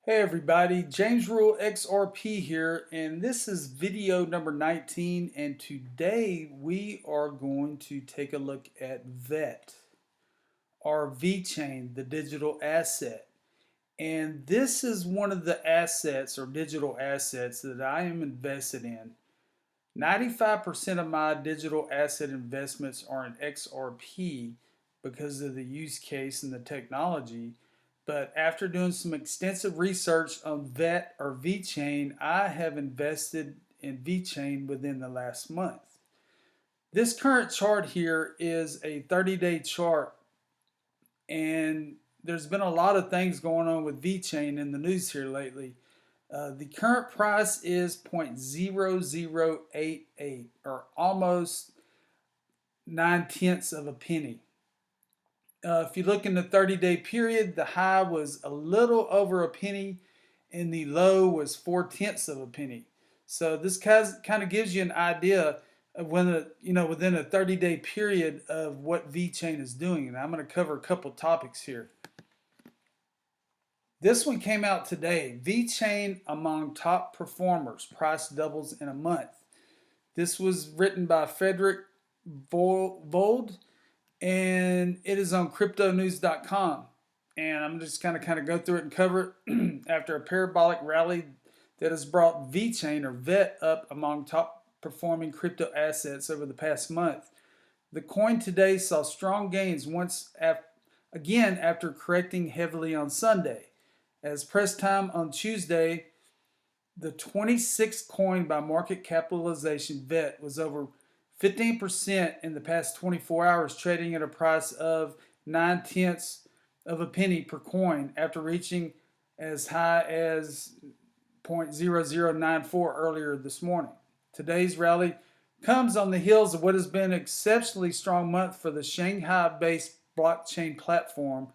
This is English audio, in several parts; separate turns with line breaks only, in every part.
Hey everybody, James Rule XRP here, and this is video number 19, and today we are going to take a look at VET, or VeChain, the digital asset. And this is one of the assets or digital assets that I am invested in. 95% of my digital asset investments are in XRP because of the use case and the technology. But after doing some extensive research on VET or VeChain, I have invested in VeChain within the last month. This current chart here is a 30-day chart, and there's been a lot of things going on with VeChain in the news here lately. The current price is 0.0088 or almost 9/10 of a penny. If you look in the 30-day period, the high was a little over a penny and the low was 4/10 of a penny. So this kind of gives you an idea of within a 30-day period of what VeChain is doing. And I'm going to cover a couple topics here. This one came out today. VeChain among top performers, price doubles in a month. This was written by Frederick Vold, and it is on cryptonews.com. And I'm just kind of go through it and cover it. After a parabolic rally that has brought VeChain or VET up among top performing crypto assets over the past month, the coin today saw strong gains again after correcting heavily on Sunday. As press time on Tuesday, the 26th coin by market capitalization VET was over 15% in the past 24 hours, trading at a price of 9/10 of a penny per coin after reaching as high as 0.0094 earlier this morning. Today's rally comes on the heels of what has been an exceptionally strong month for the Shanghai-based blockchain platform,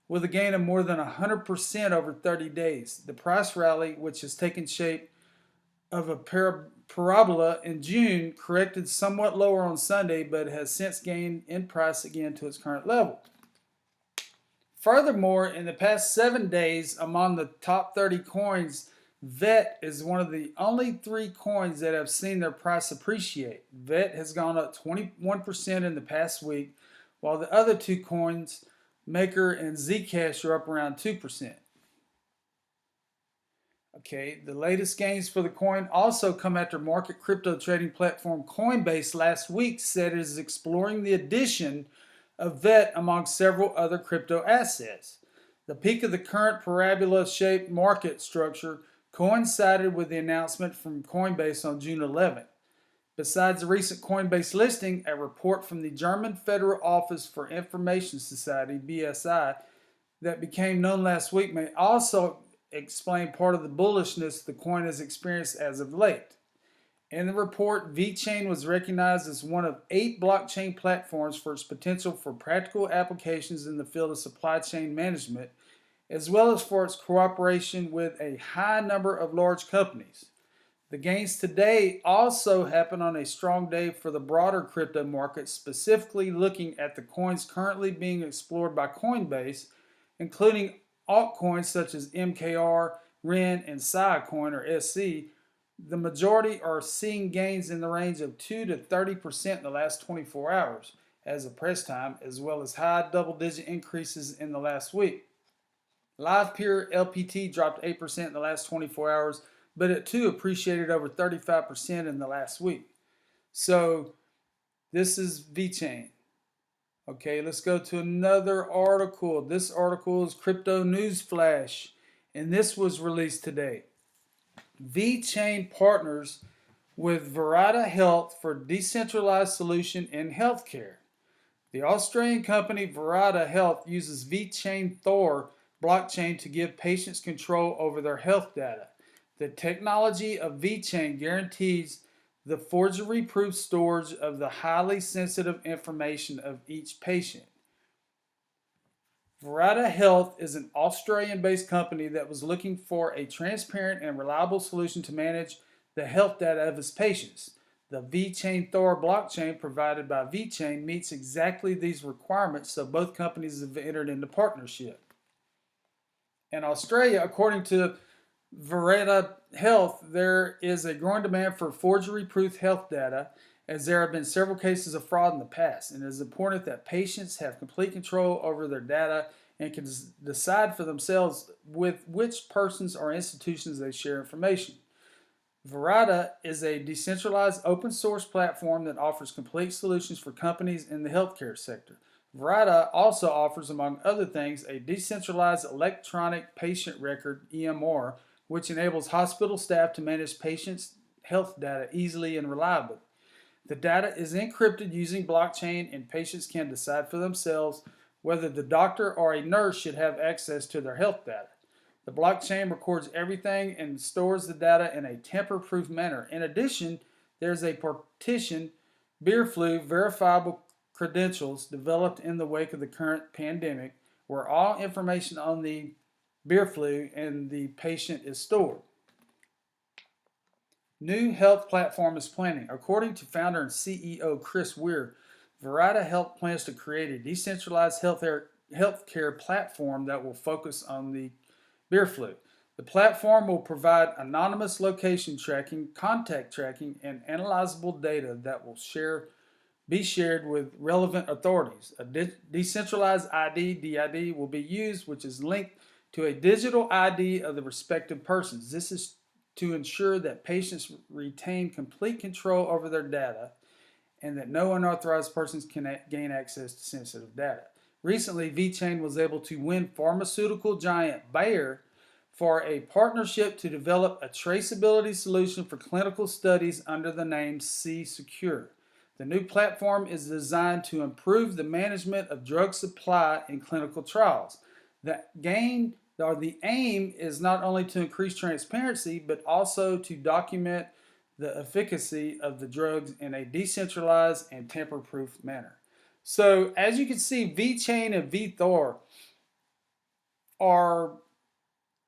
with a gain of more than 100% over 30 days. The price rally, which has taken shape of a parabola in June, corrected somewhat lower on Sunday, but has since gained in price again to its current level. Furthermore, in the past 7 days, among the top 30 coins, VET is one of the only 3 coins that have seen their price appreciate. VET has gone up 21% in the past week, while the other 2 coins, Maker and Zcash, are up around 2%. Okay, the latest gains for the coin also come after market crypto trading platform Coinbase last week said it is exploring the addition of VET among several other crypto assets. The peak of the current parabola-shaped market structure coincided with the announcement from Coinbase on June 11th. Besides the recent Coinbase listing, a report from the German Federal Office for Information Society, BSI, that became known last week may also explain part of the bullishness the coin has experienced as of late. In the report, VeChain was recognized as one of 8 blockchain platforms for its potential for practical applications in the field of supply chain management, as well as for its cooperation with a high number of large companies. The gains today also happen on a strong day for the broader crypto market, specifically looking at the coins currently being explored by Coinbase, including altcoins such as MKR, REN, and Siacoin or SC. The majority are seeing gains in the range of 2 to 30% in the last 24 hours as of press time, as well as high double-digit increases in the last week. LivePeer LPT dropped 8% in the last 24 hours, but it too appreciated over 35% in the last week. So this is VeChain. Okay, let's go to another article. This article is Crypto News Flash, and this was released today. VeChain partners with Virata Health for decentralized solution in healthcare. The Australian company Virata Health uses VeChain-VeThor blockchain to give patients control over their health data. The technology of VeChain guarantees the forgery-proof storage of the highly sensitive information of each patient. Virata Health is an Australian-based company that was looking for a transparent and reliable solution to manage the health data of its patients. The VeChain-VeThor blockchain provided by VeChain meets exactly these requirements, so both companies have entered into partnership. In Australia, according to Verita Health, there is a growing demand for forgery-proof health data as there have been several cases of fraud in the past, and it is important that patients have complete control over their data and can decide for themselves with which persons or institutions they share information. Verita is a decentralized open source platform that offers complete solutions for companies in the healthcare sector. Verita also offers, among other things, a decentralized electronic patient record (EMR), which enables hospital staff to manage patients' health data easily and reliably. The data is encrypted using blockchain, and patients can decide for themselves whether the doctor or a nurse should have access to their health data. The blockchain records everything and stores the data in a tamper-proof manner. In addition, there's a partition beer flu verifiable credentials developed in the wake of the current pandemic, where all information on the beer flu and the patient is stored. New health platform is planning. According to founder and CEO Chris Weir, Verita Health plans to create a decentralized healthcare platform that will focus on the beer flu. The platform will provide anonymous location tracking, contact tracking, and analyzable data that will be shared with relevant authorities. A decentralized ID (DID) will be used, which is linked to a digital ID of the respective persons. This is to ensure that patients retain complete control over their data and that no unauthorized persons can gain access to sensitive data. Recently, VeChain was able to win pharmaceutical giant Bayer for a partnership to develop a traceability solution for clinical studies under the name C-Secure. The new platform is designed to improve the management of drug supply in clinical trials. The aim is not only to increase transparency, but also to document the efficacy of the drugs in a decentralized and tamper-proof manner. So, as you can see, VeChain and VeThor are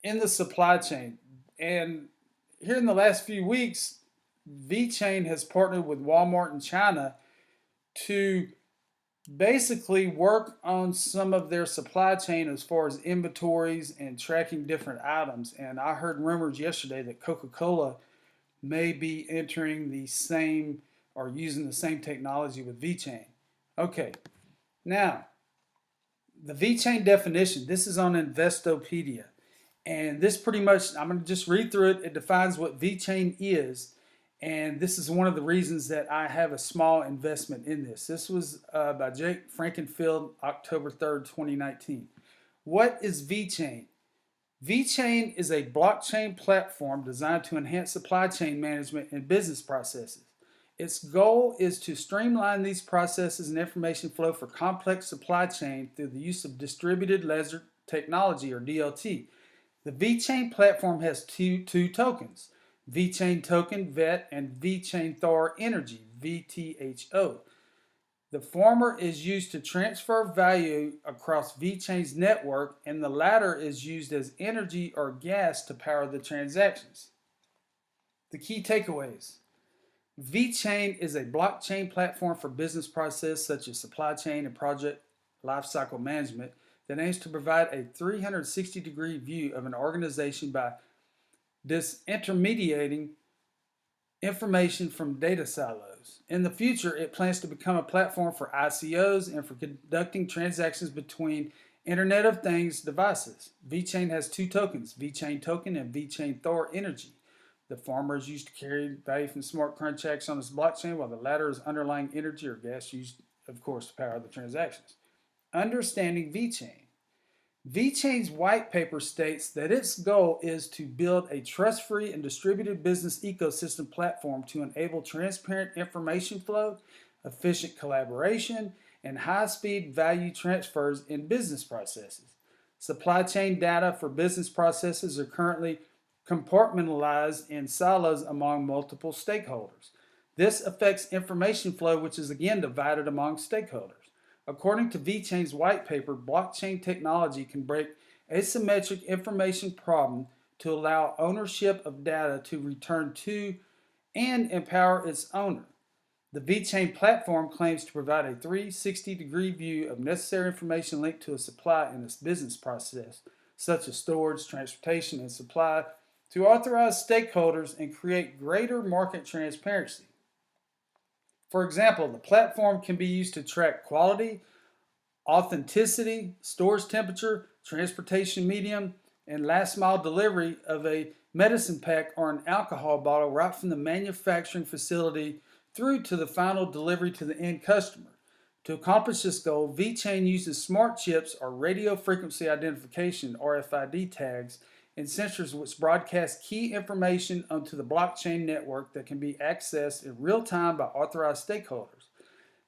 in the supply chain. And here in the last few weeks, VeChain has partnered with Walmart in China to basically work on some of their supply chain as far as inventories and tracking different items. And I heard rumors yesterday that Coca-Cola may be entering the same or using the same technology with VeChain. Okay, now the VeChain definition, this is on Investopedia. And this pretty much, I'm going to just read through it. It defines what VeChain is. And this is one of the reasons that I have a small investment in this. This was by Jake Frankenfield, October 3rd, 2019. What is VeChain? VeChain is a blockchain platform designed to enhance supply chain management and business processes. Its goal is to streamline these processes and information flow for complex supply chain through the use of distributed ledger technology, or DLT. The VeChain platform has two tokens, VeChain token VET and VeChain energy VTHO. The former is used to transfer value across VeChain's network, and the latter is used as energy or gas to power the transactions. The key takeaways. VeChain is a blockchain platform for business processes such as supply chain and project lifecycle management that aims to provide a 360-degree view of an organization by disintermediating information from data silos. In the future, it plans to become a platform for ICOs and for conducting transactions between Internet of Things devices. VeChain has two tokens, VeChain token and VeChain energy. The former is used to carry value from smart contracts on this blockchain, while the latter is underlying energy or gas used, of course, to power the transactions. Understanding VeChain. VeChain's white paper states that its goal is to build a trust-free and distributed business ecosystem platform to enable transparent information flow, efficient collaboration, and high-speed value transfers in business processes. Supply chain data for business processes are currently compartmentalized in silos among multiple stakeholders. This affects information flow, which is again divided among stakeholders. According to VeChain's white paper, blockchain technology can break asymmetric information problem to allow ownership of data to return to and empower its owner. The VeChain platform claims to provide a 360-degree view of necessary information linked to a supply in its business process, such as storage, transportation, and supply, to authorized stakeholders and create greater market transparency. For example, the platform can be used to track quality, authenticity, storage temperature, transportation medium, and last mile delivery of a medicine pack or an alcohol bottle right from the manufacturing facility through to the final delivery to the end customer. To accomplish this goal, VeChain uses smart chips or radio frequency identification (RFID) tags and sensors which broadcast key information onto the blockchain network that can be accessed in real time by authorized stakeholders.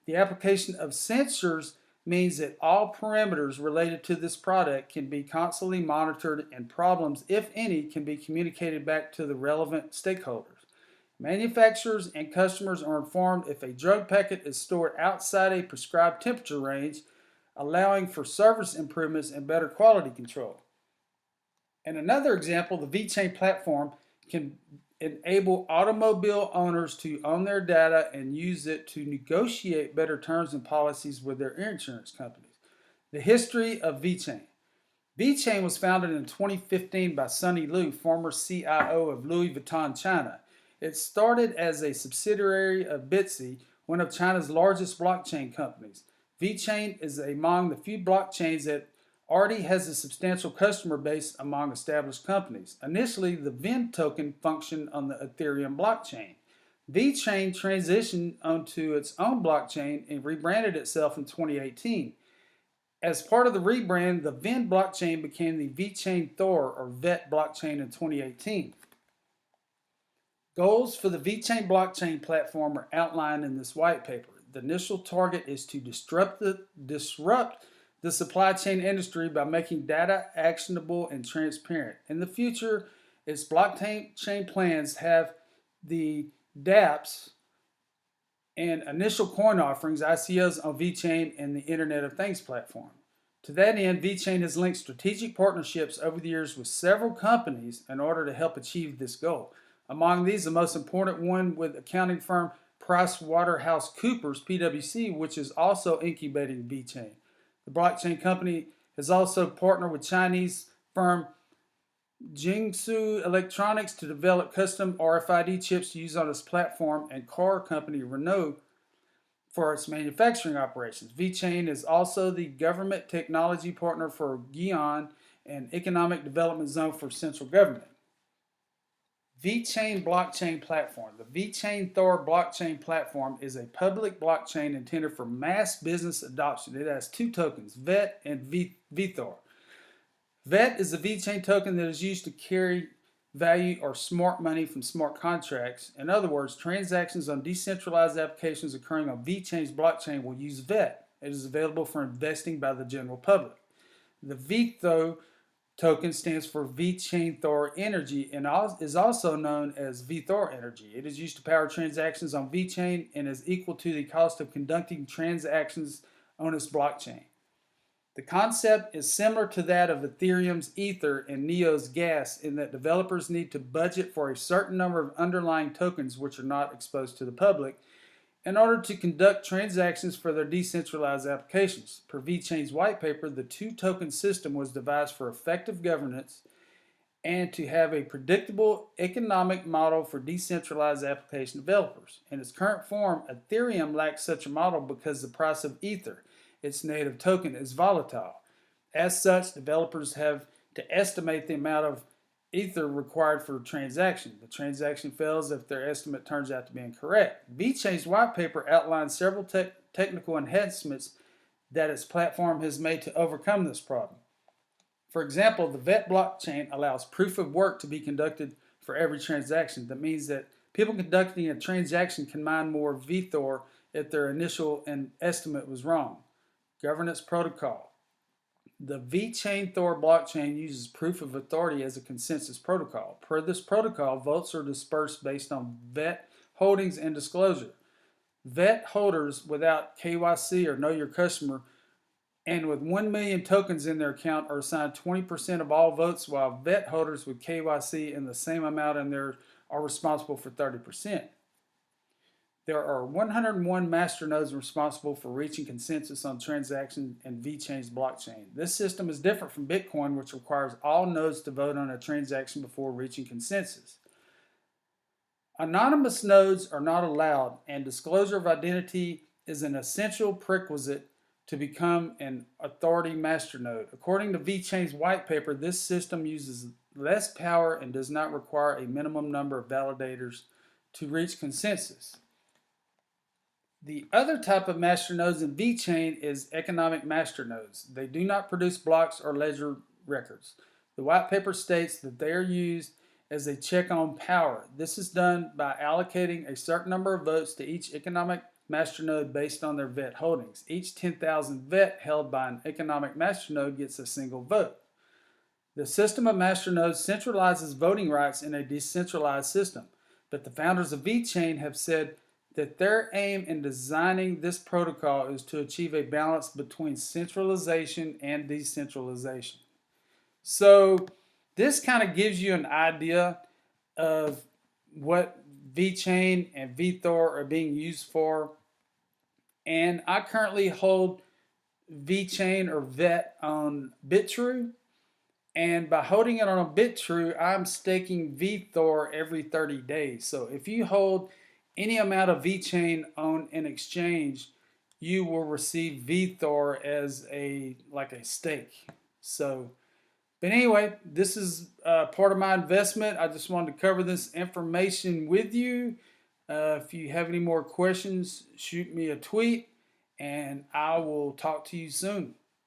The application of sensors means that all parameters related to this product can be constantly monitored and problems, if any, can be communicated back to the relevant stakeholders. Manufacturers and customers are informed if a drug packet is stored outside a prescribed temperature range, allowing for service improvements and better quality control. And another example, the VeChain platform can enable automobile owners to own their data and use it to negotiate better terms and policies with their insurance companies. The history of VeChain. VeChain was founded in 2015 by Sunny Lu, former CIO of Louis Vuitton, China. It started as a subsidiary of Bitsy, one of China's largest blockchain companies. VeChain is among the few blockchains that already has a substantial customer base among established companies. Initially, the VEN token functioned on the Ethereum blockchain. VeChain transitioned onto its own blockchain and rebranded itself in 2018. As part of the rebrand, the VEN blockchain became the VeChain VeThor or VET blockchain in 2018. Goals for the VeChain blockchain platform are outlined in this white paper. The initial target is to disrupt the supply chain industry by making data actionable and transparent. In the future, its blockchain plans have the dApps and initial coin offerings, ICOs, on VeChain and the Internet of Things platform. To that end, VeChain has linked strategic partnerships over the years with several companies in order to help achieve this goal. Among these, the most important one with accounting firm PricewaterhouseCoopers, PwC, which is also incubating VeChain. The blockchain company has also partnered with Chinese firm Jiangsu Electronics to develop custom RFID chips to use on its platform, and car company Renault for its manufacturing operations. VeChain is also the government technology partner for Guian, an economic development zone for central government. VeChain blockchain platform. The VeChain VeThor blockchain platform is a public blockchain intended for mass business adoption. It has two tokens, VET and VeThor. VET is a VeChain token that is used to carry value or smart money from smart contracts. In other words, transactions on decentralized applications occurring on VeChain's blockchain will use VET. It is available for investing by the general public. The VeThor token stands for VeChain Thor Energy and is also known as VeThor Energy. It is used to power transactions on VeChain and is equal to the cost of conducting transactions on its blockchain. The concept is similar to that of Ethereum's Ether and Neo's Gas in that developers need to budget for a certain number of underlying tokens which are not exposed to the public in order to conduct transactions for their decentralized applications. Per VeChain's white paper, the two-token system was devised for effective governance and to have a predictable economic model for decentralized application developers. In its current form, Ethereum lacks such a model because the price of Ether, its native token, is volatile. As such, developers have to estimate the amount of Ether required for a transaction. The transaction fails if their estimate turns out to be incorrect. VeChain's white paper outlines several technical enhancements that its platform has made to overcome this problem. For example, the VET blockchain allows proof of work to be conducted for every transaction. That means that people conducting a transaction can mine more VeThor if their initial estimate was wrong. Governance protocol. The VeChain VeThor blockchain uses proof of authority as a consensus protocol. Per this protocol, votes are dispersed based on VET holdings and disclosure. VET holders without KYC or Know Your Customer and with 1 million tokens in their account are assigned 20% of all votes, while VET holders with KYC and the same amount in there are responsible for 30%. There are 101 masternodes responsible for reaching consensus on transactions in VeChain's blockchain. This system is different from Bitcoin, which requires all nodes to vote on a transaction before reaching consensus. Anonymous nodes are not allowed, and disclosure of identity is an essential prerequisite to become an authority masternode. According to VeChain's white paper, this system uses less power and does not require a minimum number of validators to reach consensus. The other type of masternodes in VeChain is economic masternodes. They do not produce blocks or ledger records. The white paper states that they are used as a check on power. This is done by allocating a certain number of votes to each economic masternode based on their VET holdings. Each 10,000 VET held by an economic masternode gets a single vote. The system of masternodes centralizes voting rights in a decentralized system, but the founders of VeChain have said that their aim in designing this protocol is to achieve a balance between centralization and decentralization. So this kind of gives you an idea of what VeChain and VeThor are being used for. And I currently hold VeChain or VET on BitTrue. And by holding it on BitTrue, I'm staking VeThor every 30 days. So if you hold any amount of VeChain on an exchange, you will receive VeThor as a stake. So, but anyway, this is part of my investment. I just wanted to cover this information with you. If you have any more questions, shoot me a tweet, and I will talk to you soon.